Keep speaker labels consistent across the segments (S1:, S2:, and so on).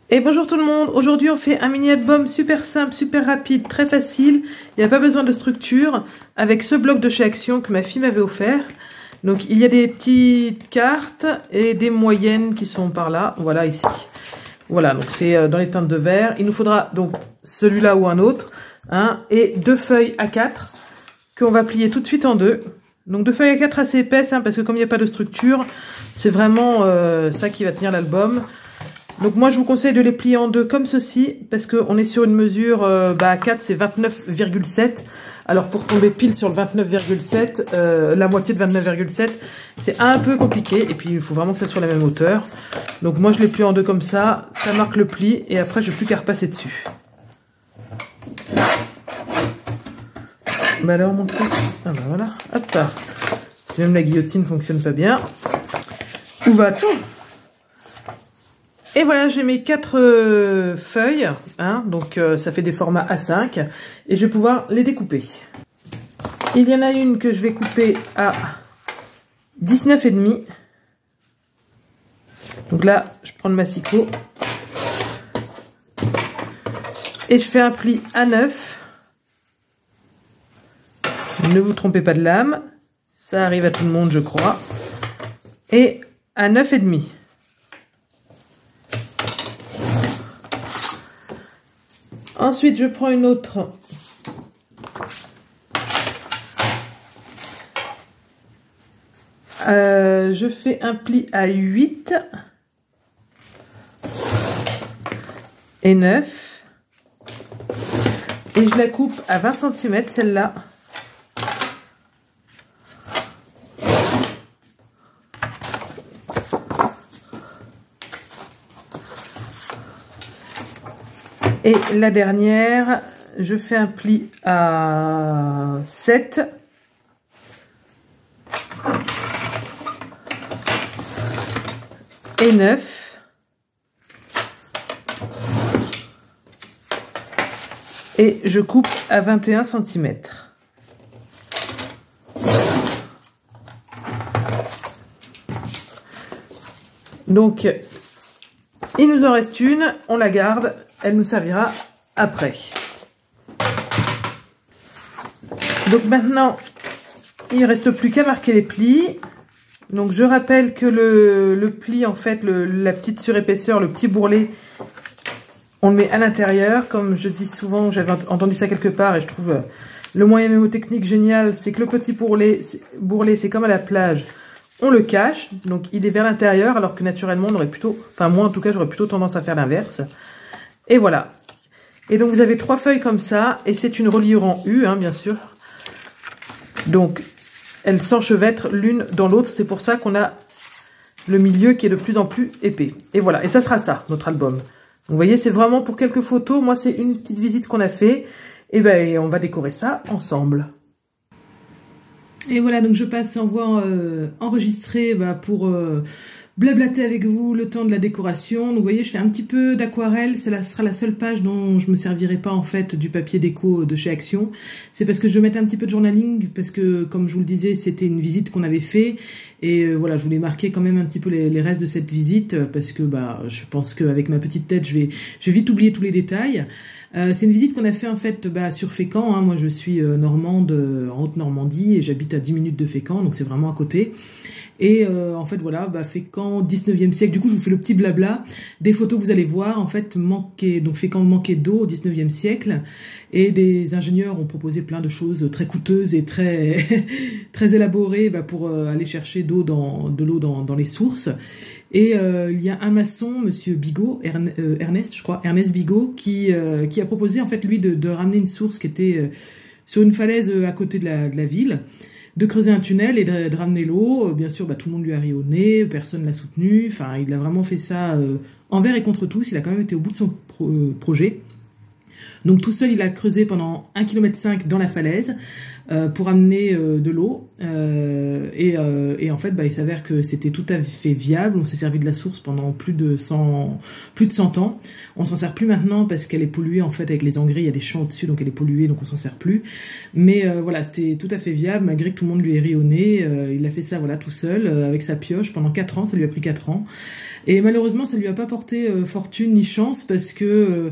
S1: Et bonjour tout le monde, aujourd'hui on fait un mini album super simple, super rapide, très facile, il n'y a pas besoin de structure, avec ce bloc de chez Action que ma fille m'avait offert. Donc il y a des petites cartes et des moyennes qui sont par là, voilà ici. Voilà, donc c'est dans les teintes de vert. Il nous faudra donc celui-là ou un autre, hein, et deux feuilles A4 qu'on va plier tout de suite en deux. Donc deux feuilles A4 assez épaisses, hein, parce que comme il n'y a pas de structure, c'est vraiment ça qui va tenir l'album. Donc moi je vous conseille de les plier en deux comme ceci, parce qu'on est sur une mesure A4, c'est 29,7. Alors pour tomber pile sur le 29,7, la moitié de 29,7, c'est un peu compliqué. Et puis il faut vraiment que ça soit la même hauteur. Donc moi je les plie en deux comme ça marque le pli, et après je n'ai plus qu'à repasser dessus. Bah alors mon truc, ah bah voilà, hop là. Même la guillotine fonctionne pas bien. Où va-t-on? Et voilà, j'ai mes 4 feuilles, hein, donc ça fait des formats A5, et je vais pouvoir les découper. Il y en a une que je vais couper à 19,5. Donc là, je prends le massicot, et je fais un pli à 9. Ne vous trompez pas de lame, ça arrive à tout le monde je crois. Et à 9,5. Ensuite, je prends une autre. Je fais un pli à 8 et 9. Et je la coupe à 20 cm, celle-là. Et la dernière, je fais un pli à 7 et 9. Et je coupe à 21 cm. Donc, il nous en reste une, on la garde. Elle nous servira après. Donc maintenant, il ne reste plus qu'à marquer les plis. Donc je rappelle que le pli, en fait, la petite surépaisseur, le petit bourrelet, on le met à l'intérieur. Comme je dis souvent, j'avais entendu ça quelque part et je trouve le moyen mnémotechnique génial, c'est que le petit bourrelet, c'est comme à la plage. On le cache, donc il est vers l'intérieur, alors que naturellement, on aurait plutôt, enfin moi en tout cas, j'aurais plutôt tendance à faire l'inverse. Et voilà. Et donc vous avez 3 feuilles comme ça, et c'est une reliure en U, hein, bien sûr. Donc elles s'enchevêtrent l'une dans l'autre, c'est pour ça qu'on a le milieu qui est de plus en plus épais. Et voilà, et ça sera ça, notre album. Donc, vous voyez, c'est vraiment pour quelques photos. Moi, c'est une petite visite qu'on a fait, et ben on va décorer ça ensemble. Et voilà, donc je passe en voix enregistrée pour blablater avec vous le temps de la décoration. Donc vous voyez, je fais un petit peu d'aquarelle, ça sera la seule page dont je me servirai pas en fait du papier déco de chez Action. C'est parce que je vais mettre un petit peu de journaling, parce que comme je vous le disais, c'était une visite qu'on avait fait, et voilà, je voulais marquer quand même un petit peu les restes de cette visite, parce que je pense qu'avec ma petite tête, je vais vite oublier tous les détails. C'est une visite qu'on a fait en fait sur Fécamp, hein. Moi je suis normande, en Haute-Normandie, et j'habite à 10 minutes de Fécamp, donc c'est vraiment à côté. Et en fait voilà, Fécamp 19e siècle. Du coup je vous fais le petit blabla des photos que vous allez voir. En fait Fécamp manquait d'eau au 19e siècle, et des ingénieurs ont proposé plein de choses très coûteuses et très très élaborées pour aller chercher de l'eau dans les sources. Et il y a un maçon, monsieur Bigot, Ernest Bigot, qui a proposé en fait lui de ramener une source qui était sur une falaise à côté de la ville, de creuser un tunnel et de ramener l'eau. Bien sûr, tout le monde lui a ri au nez, personne l'a soutenu. Enfin, il a vraiment fait ça envers et contre tous. Il a quand même été au bout de son projet. Donc tout seul, il a creusé pendant 1,5 km dans la falaise pour amener de l'eau. Et en fait, il s'avère que c'était tout à fait viable. On s'est servi de la source pendant plus de 100 ans. On s'en sert plus maintenant parce qu'elle est polluée en fait avec les engrais. Il y a des champs au-dessus, donc elle est polluée, donc on s'en sert plus. Mais voilà, c'était tout à fait viable malgré que tout le monde lui ait ri au nez. Il a fait ça voilà tout seul avec sa pioche pendant 4 ans. Ça lui a pris 4 ans. Et malheureusement, ça lui a pas porté fortune ni chance parce que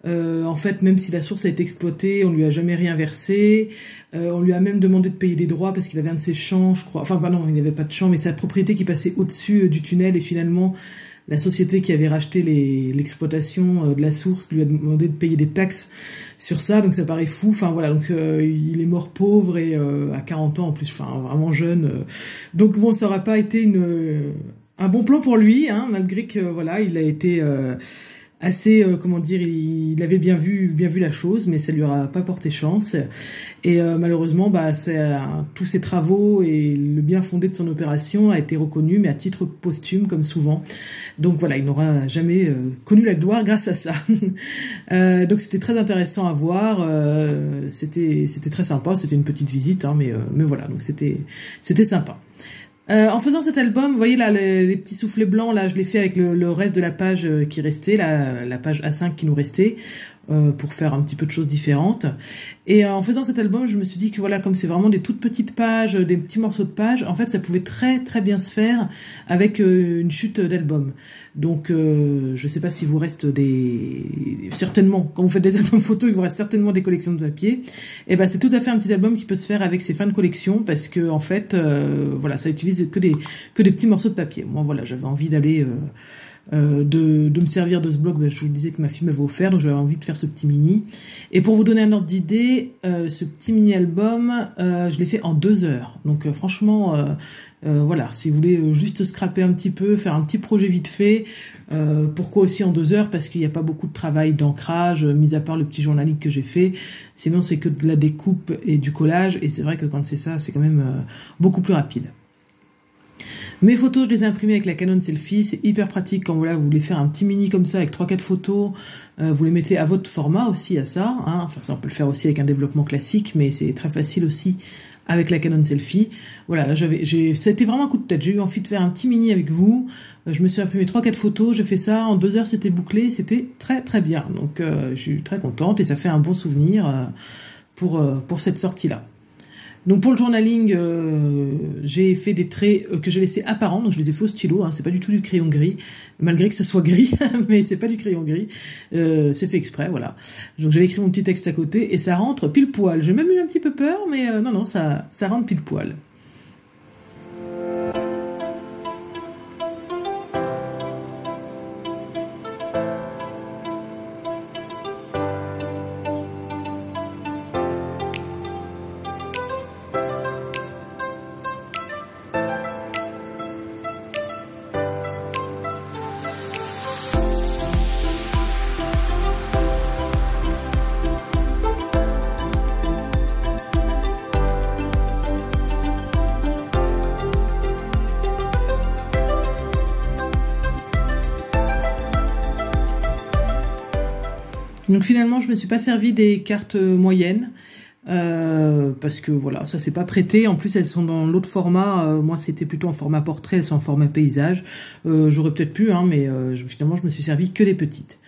S1: en fait, même si la source a été exploitée, on lui a jamais rien versé. On lui a même demandé de payer des droits parce qu'il avait un de ses champs, je crois. Enfin, non, il n'avait pas de champ, mais sa propriété qui passait au-dessus du tunnel. Et finalement, la société qui avait racheté l'exploitation de la source lui a demandé de payer des taxes sur ça. Donc ça paraît fou. Enfin voilà, donc il est mort pauvre et à 40 ans en plus, enfin vraiment jeune. Donc bon, ça aura pas été un bon plan pour lui, hein, malgré que voilà, il a été assez, comment dire, il avait bien vu la chose, mais ça lui aura pas porté chance. Et malheureusement, tous ses travaux et le bien fondé de son opération a été reconnu, mais à titre posthume, comme souvent. Donc voilà, il n'aura jamais connu la gloire grâce à ça. Donc c'était très intéressant à voir. C'était très sympa. C'était une petite visite, hein, mais voilà, donc c'était sympa. En faisant cet album, vous voyez là les petits soufflets blancs, là je l'ai fait avec le reste de la page qui restait, la page A5 qui nous restait, pour faire un petit peu de choses différentes. Et en faisant cet album, je me suis dit que voilà, comme c'est vraiment des toutes petites pages, des petits morceaux de pages, en fait ça pouvait très très bien se faire avec une chute d'album. Donc je sais pas s'il vous reste certainement, quand vous faites des albums photos, il vous reste certainement des collections de papier. Et c'est tout à fait un petit album qui peut se faire avec ces fins de collection parce que en fait voilà, ça utilise que des petits morceaux de papier. Moi voilà, j'avais envie d'aller de me servir de ce bloc, je vous disais que ma fille m'avait offert, donc j'avais envie de faire ce petit mini. Et pour vous donner un ordre d'idée, ce petit mini album, je l'ai fait en 2 heures. Donc franchement, voilà, si vous voulez juste scraper un petit peu, faire un petit projet vite fait, pourquoi aussi en 2 heures? Parce qu'il n'y a pas beaucoup de travail d'ancrage, mis à part le petit journalique que j'ai fait. Sinon, c'est que de la découpe et du collage, et c'est vrai que quand c'est ça, c'est quand même beaucoup plus rapide. Mes photos, je les ai imprimées avec la Canon Selfie. C'est hyper pratique quand voilà, vous voulez faire un petit mini comme ça avec 3-4 photos. Vous les mettez à votre format aussi, à ça. Hein. Enfin, ça, on peut le faire aussi avec un développement classique, mais c'est très facile aussi avec la Canon Selfie. Voilà, c'était vraiment un coup de tête. J'ai eu envie de faire un petit mini avec vous. Je me suis imprimé 3-4 photos. Je fais ça. En 2 heures, c'était bouclé. C'était très, très bien. Donc, je suis très contente et ça fait un bon souvenir pour cette sortie-là. Donc pour le journaling, j'ai fait des traits que j'ai laissés apparents, donc je les ai fait au stylo, hein, c'est pas du tout du crayon gris, malgré que ça soit gris, mais c'est pas du crayon gris, c'est fait exprès, voilà. Donc j'avais écrit mon petit texte à côté et ça rentre pile poil. J'ai même eu un petit peu peur, mais non, ça rentre pile poil. Donc finalement, je me suis pas servi des cartes moyennes parce que voilà, ça c'est pas prêté. En plus, elles sont dans l'autre format. Moi, c'était plutôt en format portrait, elles sont en format paysage. J'aurais peut-être pu, hein, mais finalement, je me suis servi que des petites.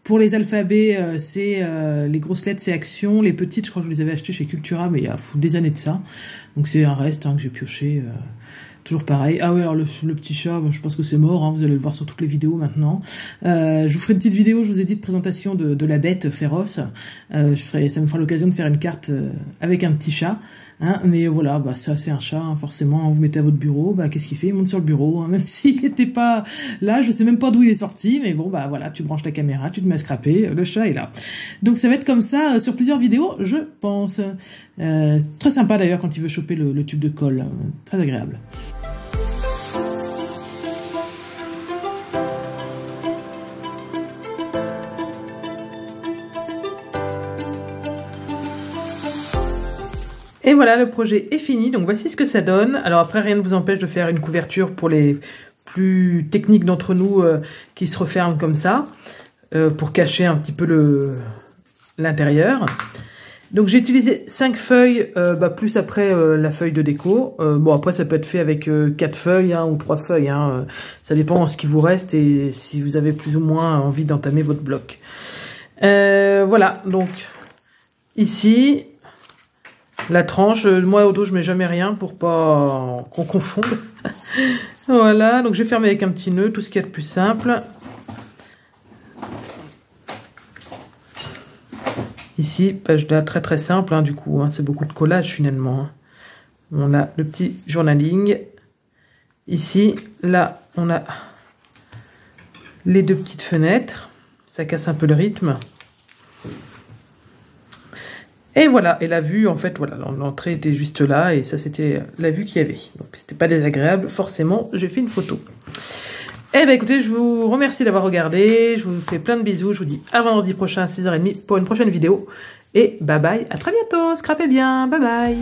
S1: Pour les alphabets, c'est les grosses lettres, c'est Action. Les petites, je crois que je les avais achetées chez Cultura, mais il y a des années de ça. Donc c'est un reste que j'ai pioché. Toujours pareil. Ah oui, alors le petit chat, je pense que c'est mort, hein, vous allez le voir sur toutes les vidéos maintenant. Je vous ferai une petite vidéo, je vous ai dit, de présentation de la bête féroce. Ça me fera l'occasion de faire une carte avec un petit chat. Hein, mais voilà, ça c'est un chat, hein, forcément, vous mettez à votre bureau, qu'est-ce qu'il fait? Il monte sur le bureau, hein, même s'il n'était pas là, je sais même pas d'où il est sorti, mais bon, voilà, tu branches la caméra, tu te mets à scraper, le chat est là. Donc ça va être comme ça sur plusieurs vidéos, je pense. Très sympa d'ailleurs quand il veut choper le tube de colle, très agréable. Et voilà, le projet est fini, donc voici ce que ça donne. Alors après, rien ne vous empêche de faire une couverture pour les plus techniques d'entre nous qui se referment comme ça, pour cacher un petit peu l'intérieur. Donc j'ai utilisé 5 feuilles, plus après la feuille de déco. Bon, après ça peut être fait avec 4 feuilles hein, ou 3 feuilles. Hein, ça dépend de ce qui vous reste et si vous avez plus ou moins envie d'entamer votre bloc. Voilà, donc ici, la tranche. Moi au dos je mets jamais rien pour pas qu'on confonde. Voilà, donc je vais fermer avec un petit nœud, tout ce qu'il y a de plus simple. Ici, page là, très très simple, hein, du coup, hein, c'est beaucoup de collage finalement. Hein. On a le petit journaling. Ici, là, on a les 2 petites fenêtres. Ça casse un peu le rythme. Et voilà, et la vue, en fait, voilà, l'entrée était juste là, et ça c'était la vue qu'il y avait. Donc c'était pas désagréable, forcément, j'ai fait une photo. Eh bien écoutez, je vous remercie d'avoir regardé, je vous fais plein de bisous, je vous dis à vendredi prochain à 6h30 pour une prochaine vidéo. Et bye bye, à très bientôt, scrapez bien, bye bye.